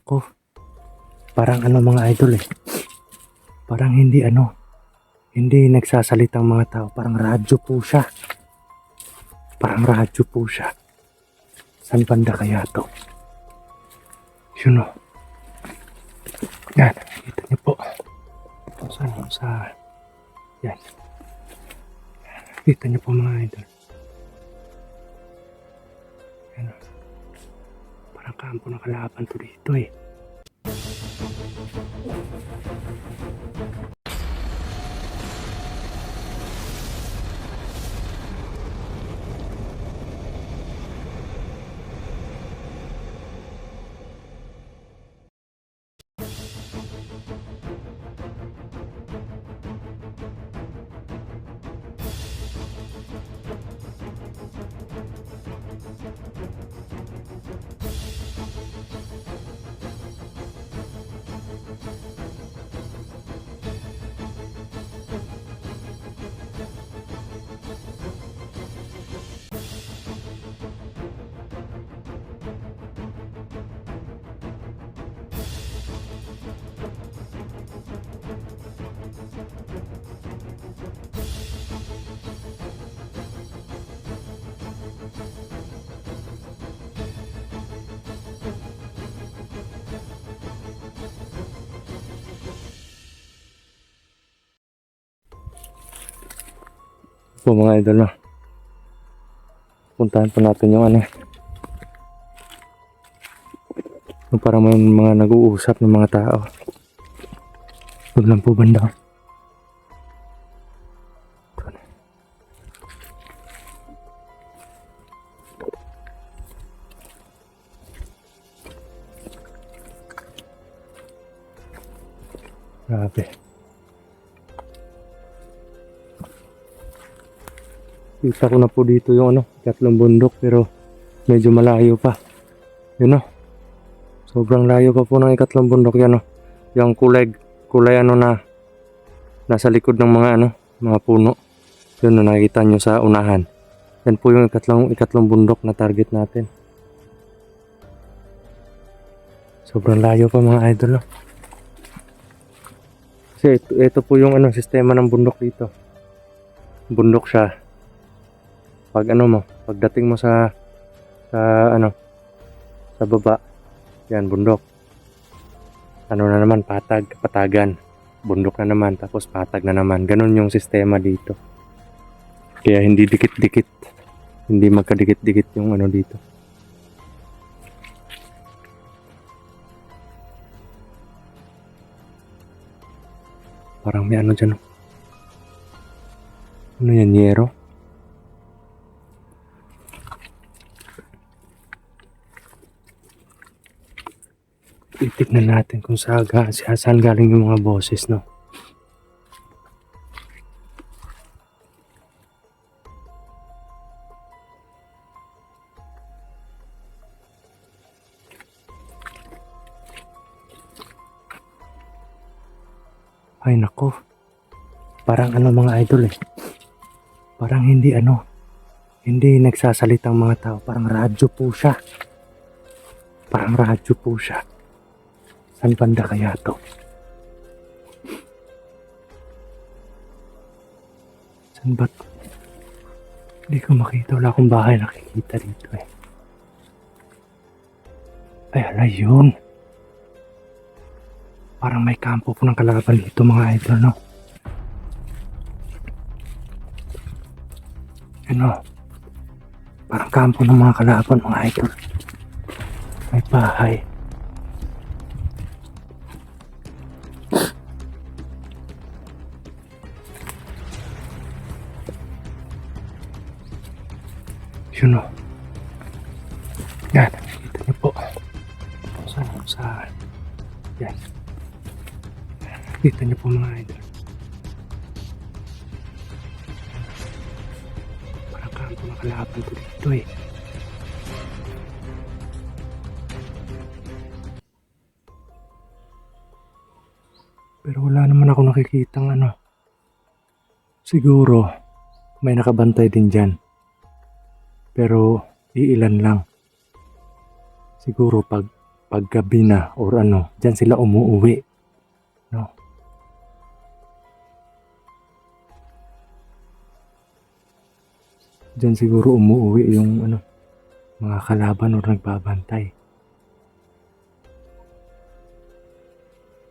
nako, parang mga idol parang hindi nagsasalitang mga tao, parang radyo po siya. Saan banda kaya to? Yun o. Yan, kita niyo po. Yan. Kita niyo po mga idol. Yan o. Parang kampo ng kalaban to dito po mga idol na. Puntahan po natin yung yung parang may mga nag-uusap ng mga tao. Huwag lang po banda. Grabe. Kita ko na po dito yung ikatlong bundok, pero medyo malayo pa. Yun sobrang layo pa po ng ikatlong bundok yan yung kulay na nasa likod ng mga puno. Yun nakikita nyo sa unahan. Yan po yung ikatlong bundok na target natin. Sobrang layo pa mga idol Kasi ito po yung sistema ng bundok dito. Bundok siya. Pag pagdating mo sa baba, yan bundok. Na naman, patagan. Bundok na naman, tapos patag na naman. Ganun yung sistema dito. Kaya hindi dikit-dikit. Hindi magkadikit-dikit yung dito. Parang may dyan. Ano yan, yero? Titignan natin kung saan galing yung mga boses, Ay nako, parang mga idol parang hindi nagsasalitang mga tao, parang radyo po siya. Saan banda kaya to? Saan ba? Hindi ko makita, wala akong bahay nakikita dito Ay hala, yun. Parang may kampo po ng kalaban dito mga idol Parang kampo ng mga kalaban mga idol. May bahay. Yun Yan, kita niyo po. Yan. Kita niyo po mga idol. Parang kampo ng kalaban ko dito Pero wala naman ako nakikitang Siguro may nakabantay din dyan. Pero iilan lang. Siguro pag paggabi na or ano, dyan sila umuuwi. No? Dyan siguro umuuwi yung ano, mga kalaban or nagbabantay.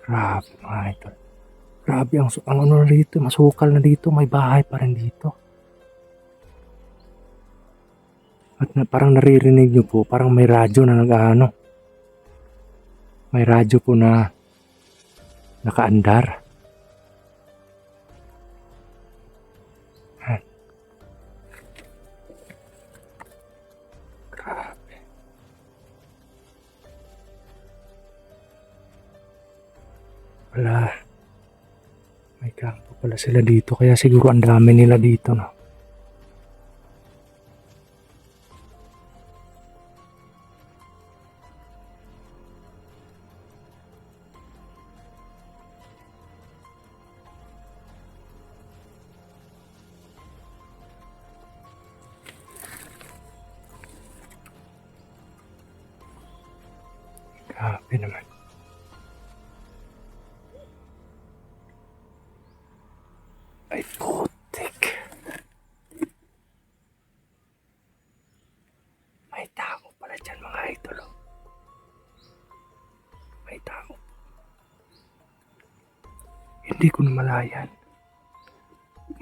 Grabe mga idol. Grabe ang ano na dito, masukal na dito, may bahay pa rin dito. At parang naririnig nyo po, parang may radyo na nag-ano. May radyo po na nakaandar. Grabe. Wala. May kampo pala sila dito, kaya siguro ang dami nila dito, no? Grabe naman. Ay, putik. May tao pala dyan mga idol. Oh. May tao. Hindi ko namalayan.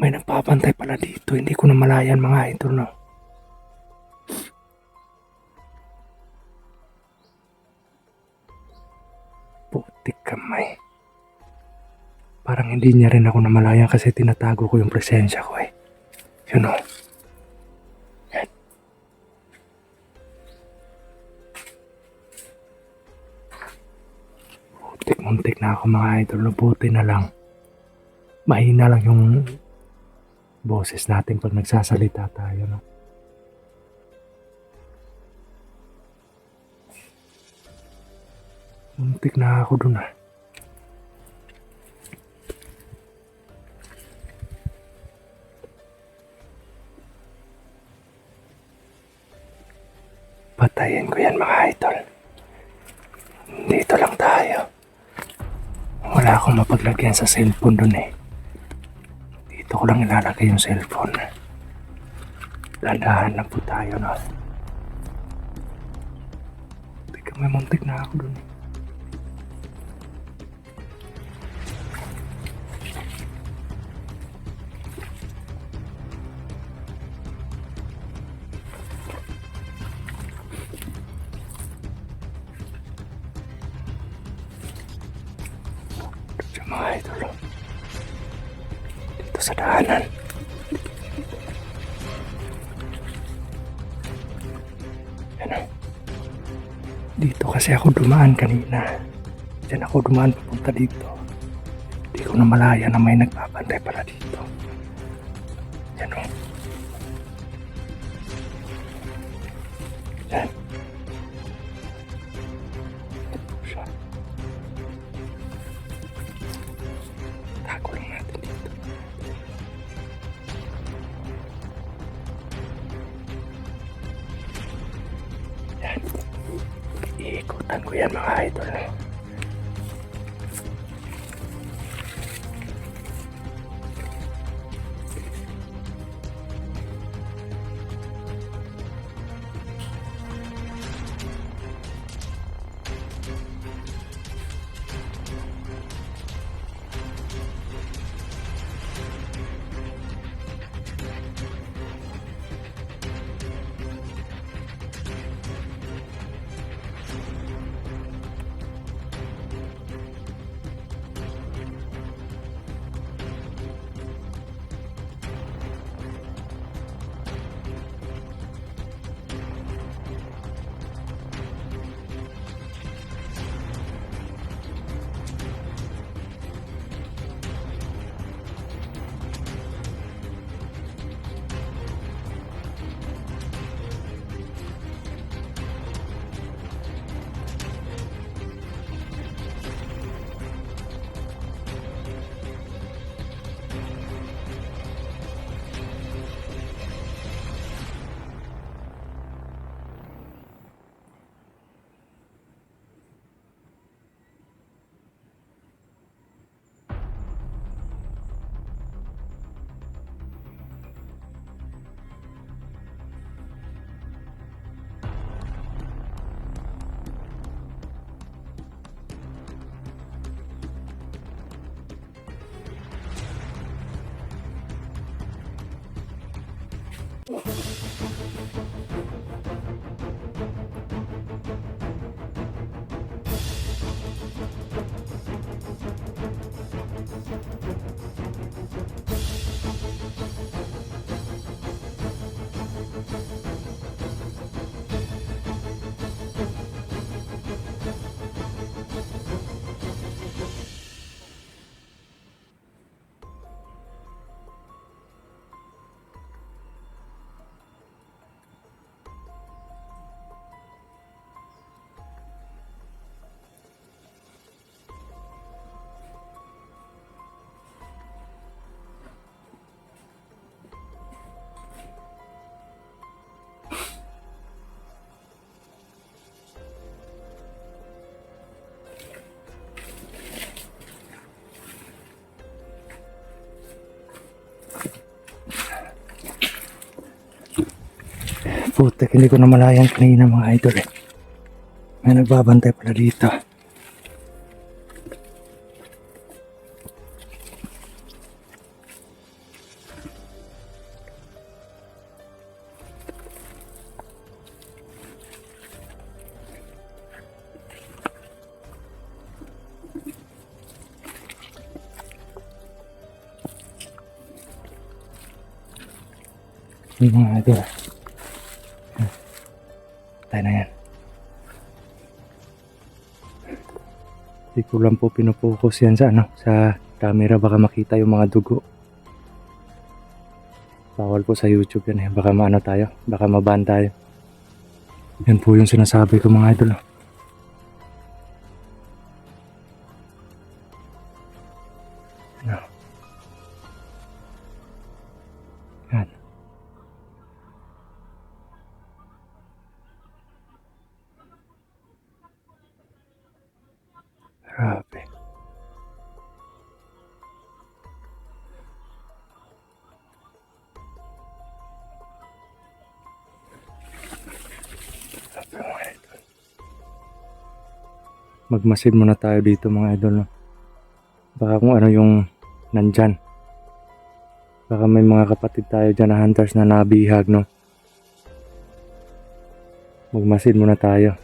May nagpapantay pala dito. Hindi ko namalayan mga idol. No? Putik kamay. Parang hindi niya rin ako namalayan kasi tinatago ko yung presensya ko eh. You know. Yan. Muntik na ako mga idol. Buti na lang. Mahina lang yung boses natin pag nagsasalita tayo. No? Muntik na ako dun ah. Patayin ko yan mga idol. Dito lang tayo. Wala akong mapaglagyan sa cellphone dun eh. Dito ko lang ilalagay yung cellphone. Landahan lang po tayo no. Teka, may muntik na ako dun eh. Mga idol dito sa daanan. Yan o. Dito kasi ako dumaan kanina. Diyan ako dumaan papunta dito. Hindi ko namalaya na may nagbabantay pala dito. Yan o. Yan. Tago lang natin dito. Yan. Iikutan ko yan mga idol. Putek, hindi ko na malayan kanina mga idol eh. May nagbabantay pala dito. Yung mga idol. Tayo na yan. Hindi ko lang po pinupokus yan sa sa camera, baka makita yung mga dugo. Bawal po sa YouTube yan eh, baka maano tayo, baka maban tayo. Yan po yung sinasabi ko mga idol. Yan. Yan. Grabe. Magmasid muna tayo dito mga idol. No? Baka kung ano yung nandyan. Baka may mga kapatid tayo dyan na hunters na nabihag. No? Magmasid muna tayo.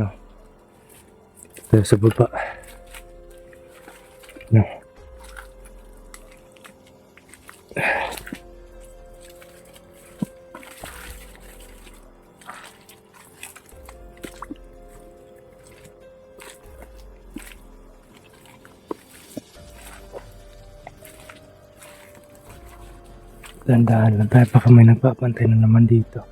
No? Tayo sa baba. No? Dandahan lang tayo, baka may nagpapantay na naman dito.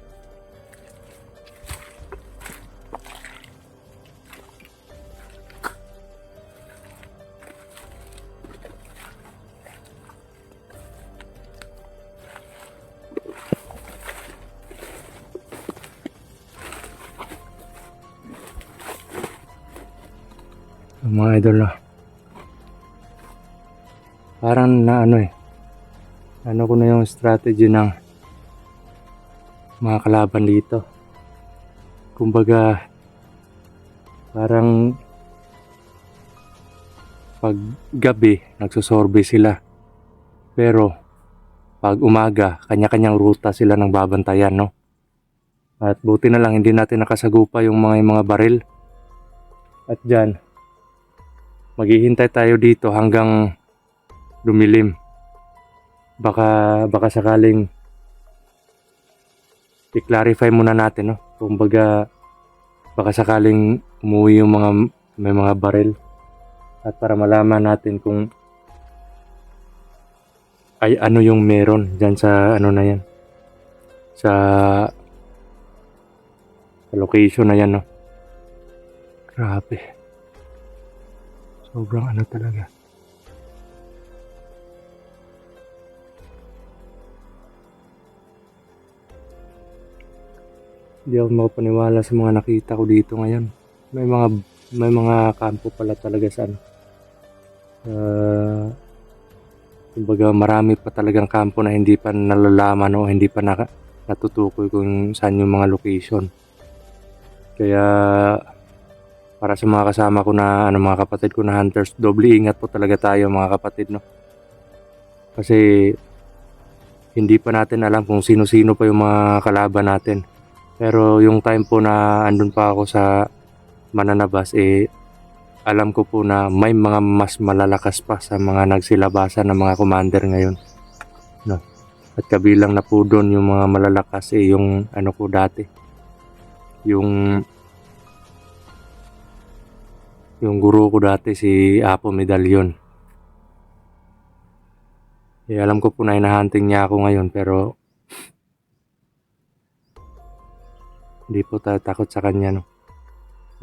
Mga idol na. Parang na ano ko na yung strategy ng mga kalaban dito. Kumbaga parang pag gabi nagsusorbe sila, pero pag umaga kanya-kanyang ruta sila ng babantayan, no? At buti na lang hindi natin nakasagupa yung mga baril. At dyan maghihintay tayo dito hanggang lumilim. Baka sakaling i-clarify muna natin, no? Kumbaga baka sakaling umuwi yung may mga baril, at para malaman natin kung ay ano yung meron dyan sa na yan, sa location na yan, no? Grabe, sobrang talaga. Hindi ako makapaniwala sa mga nakita ko dito ngayon. May mga kampo pala talaga sa kumbaga marami pa talagang kampo na hindi pa nalalaman o hindi pa natutukoy kung saan yung mga location. Kaya para sa mga kasama ko na mga kapatid ko na hunters, doble ingat po talaga tayo mga kapatid, no? Kasi hindi pa natin alam kung sino-sino pa yung mga kalaban natin. Pero yung time po na andun pa ako sa mananabas, alam ko po na may mga mas malalakas pa sa mga nagsilabasan ng mga commander ngayon. No? At kabilang na po doon yung mga malalakas, yung ano ko dati. Yung guro ko dati si Apo Medallion. Alam ko po na hinahunting niya ako ngayon, pero hindi po tayo takot sa kanya, no.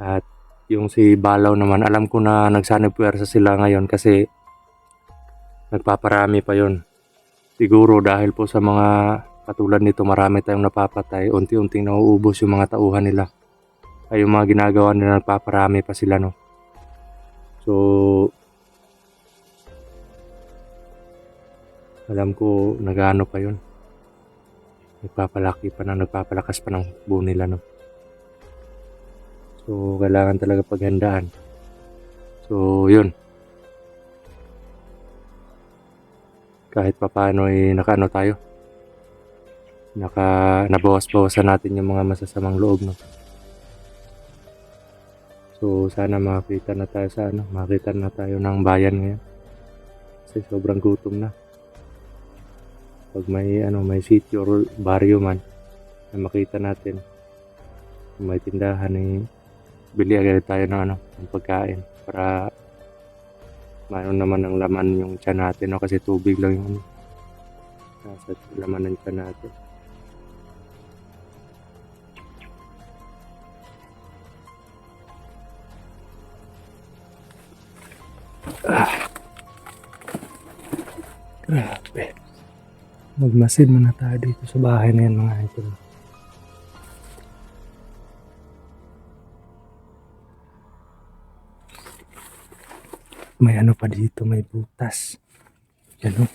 At yung si Balaw naman, alam ko na nagsanib puwersa sila ngayon kasi nagpaparami pa yon. Siguro dahil po sa mga katulad nito, marami tayong napapatay, unti-unting nauubos yung mga tauhan nila. Ay yung mga ginagawa nila, nagpaparami pa sila, no. So alam ko nagano pa yon. Nagpapalakas pa ng hukbo nila, no. So kailangan talaga paghandaan. So yun. Kahit papaano nakaano tayo. Nabawas-bawasan natin yung mga masasamang loob, no. So sana makita na tayo ng bayan ngayon. Kasi sobrang gutom na. Pag may city or barrio man na makita natin, may tindahan, bili agad tayo ng pagkain para naman ang laman yung tiyan natin, no? Kasi tubig lang yung nasa laman ng tiyan natin. Grabe. Magmasid muna tayo dito sa bahay na yan, mga idol. May ano pa dito, may butas. Yan, oh.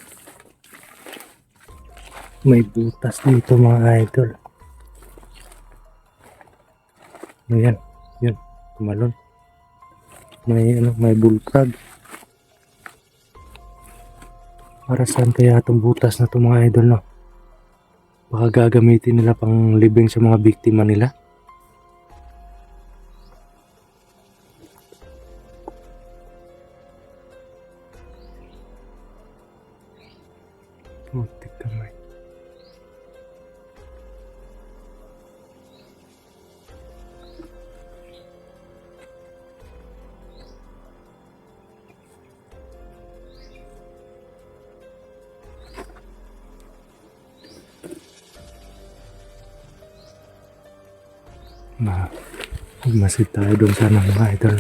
May butas dito, mga idol. Ayan, yun, tumalon. May bulkag. Para saan kaya itong butas na ito, mga idol, no? Baka gagamitin nila pang libing sa mga biktima nila. Putik kamay. Magmasid tayo doon sana, mga idol.